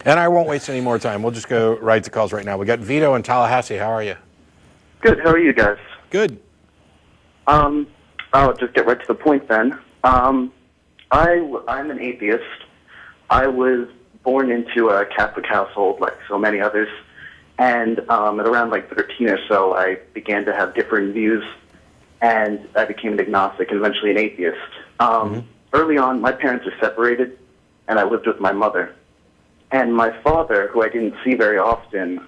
And I won't waste any more time. We'll just go right to calls right now. We got Vito in Tallahassee. How are you? Good. How are you guys? Good. I'll just get right to the point then. I'm an atheist. I was born into a Catholic household, like so many others, and at around like 13 or so, I began to have different views, and I became an agnostic and eventually an atheist. Early on, my parents were separated, and I lived with my mother. And my father, who I didn't see very often,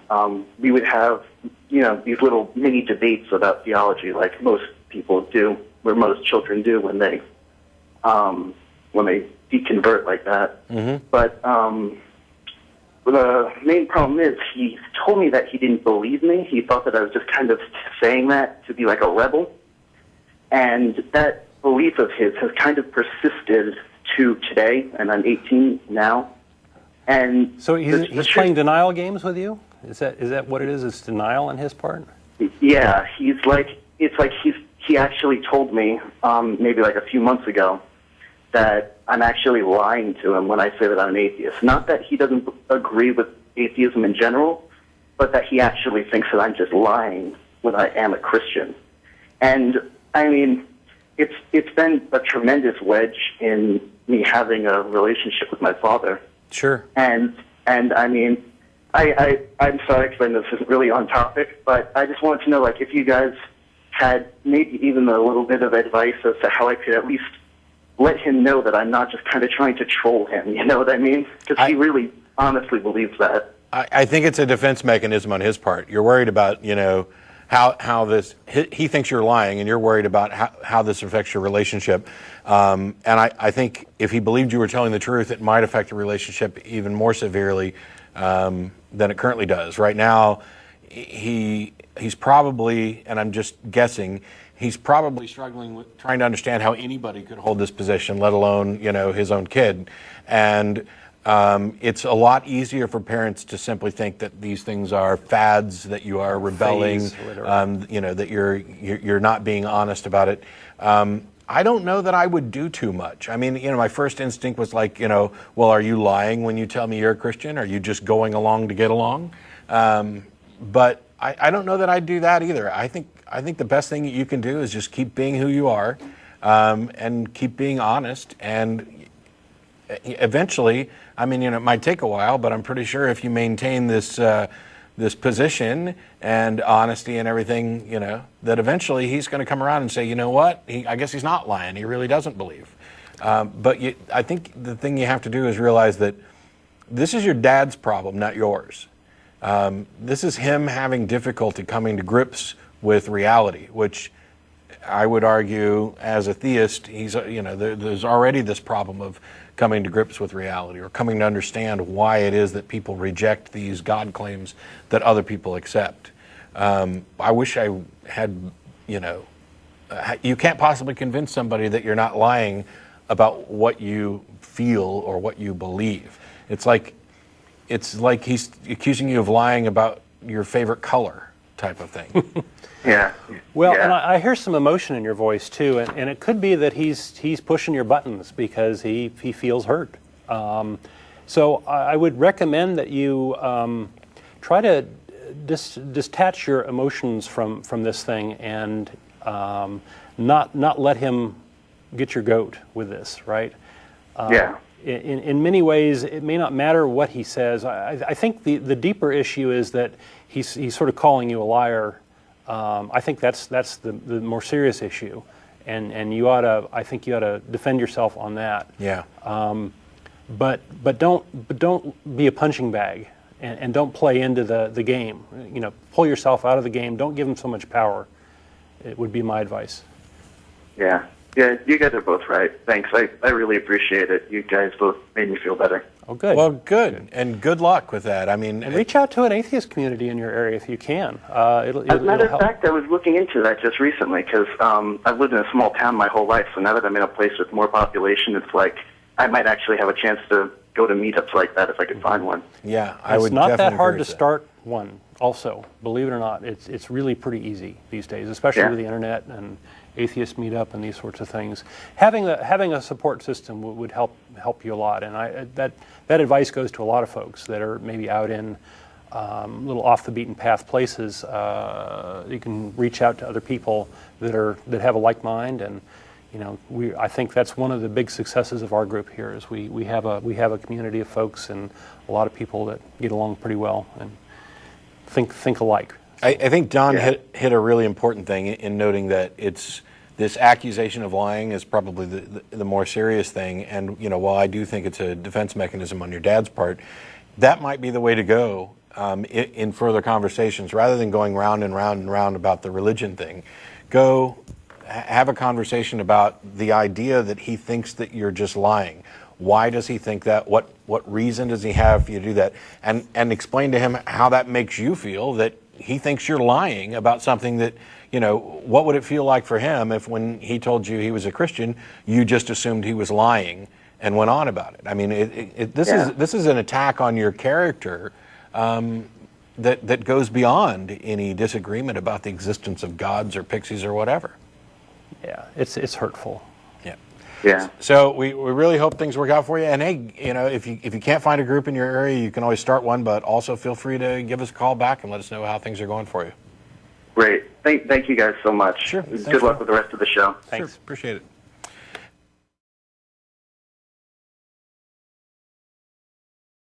we would have, these little mini debates about theology, like most people do, or most children do when they deconvert like that. But the main problem is he told me that he didn't believe me. He thought that I was just kind of saying that to be like a rebel. And that belief of his has kind of persisted to today, and I'm 18 now. And so he's playing denial games with you? Is that what it is? It's denial on his part? Yeah, he actually told me maybe like a few months ago that I'm actually lying to him when I say that I'm an atheist. Not that he doesn't agree with atheism in general, but that he actually thinks that I'm just lying when I am a Christian. And I mean, it's been a tremendous wedge in me having a relationship with my father. Sure. And I mean, I'm sorry because this isn't really on topic, but I just wanted to know, like, if you guys had maybe even a little bit of advice as to how I could at least let him know that I'm not just kind of trying to troll him, you know what I mean? Because he really honestly believes that. I think it's a defense mechanism on his part. You're worried about, how this, he thinks you're lying, and you're worried about how this affects your relationship. And I think if he believed you were telling the truth, it might affect the relationship even more severely than it currently does. Right now, he's probably, and I'm just guessing, he's probably struggling with trying to understand how anybody could hold this position, let alone, his own kid. And it's a lot easier for parents to simply think that these things are fads, that you are rebelling, that you're not being honest about it. I don't know that I would do too much. I mean, my first instinct was like, well, are you lying when you tell me you're a Christian? Are you just going along to get along? But I don't know that I'd do that either. I think the best thing that you can do is just keep being who you are, and keep being honest. And eventually, I mean, it might take a while, but I'm pretty sure if you maintain this position and honesty and everything, that eventually he's going to come around and say, you know what? I guess he's not lying. He really doesn't believe. But I think the thing you have to do is realize that this is your dad's problem, not yours. This is him having difficulty coming to grips with reality, which I would argue as a theist, there's already this problem of coming to grips with reality, or coming to understand why it is that people reject these God claims that other people accept. I wish I had, you can't possibly convince somebody that you're not lying about what you feel or what you believe. It's like he's accusing you of lying about your favorite color type of thing. Yeah. Well, and I hear some emotion in your voice too, and it could be that he's pushing your buttons because he feels hurt. So I would recommend that you try to detach your emotions from this thing, and not let him get your goat with this, right? In many ways, it may not matter what he says. I think the deeper issue is that he's sort of calling you a liar. I think that's the more serious issue, and I think you ought to defend yourself on that. Yeah. But don't be a punching bag, and don't play into the game. Pull yourself out of the game. Don't give him so much power. It would be my advice. Yeah. Yeah, you guys are both right. Thanks. I really appreciate it. You guys both made me feel better. Oh, good. Well, good. And good luck with that. I mean, and reach out to an atheist community in your area if you can. As a matter of fact, I was looking into that just recently because I've lived in a small town my whole life. So now that I'm in a place with more population, it's like I might actually have a chance to go to meetups like that if I could find one. Yeah, I would. It's not that hard to start one. Also, believe it or not, it's really pretty easy these days, especially with the internet, and atheist meetup and these sorts of things. Having a support system would help you a lot, and that advice goes to a lot of folks that are maybe out in little off the beaten path places. You can reach out to other people that have a like mind, and I think that's one of the big successes of our group here is we have a community of folks and a lot of people that get along pretty well and think alike. I think Don hit a really important thing in noting that this accusation of lying is probably the more serious thing, and while I do think it's a defense mechanism on your dad's part, that might be the way to go in further conversations rather than going round and round and round about the religion thing. Go have a conversation about the idea that he thinks that you're just lying. Why does he think that? What reason does he have for you to do that? And explain to him how that makes you feel that he thinks you're lying about something that, what would it feel like for him if when he told you he was a Christian, you just assumed he was lying and went on about it? I mean, this is an attack on your character that goes beyond any disagreement about the existence of gods or pixies or whatever. Yeah, it's hurtful. Yeah. So we really hope things work out for you. And hey, if you can't find a group in your area, you can always start one. But also feel free to give us a call back and let us know how things are going for you. Great. Thank you guys so much. Sure. Good luck with the rest of the show. Thanks. Sure. Appreciate it.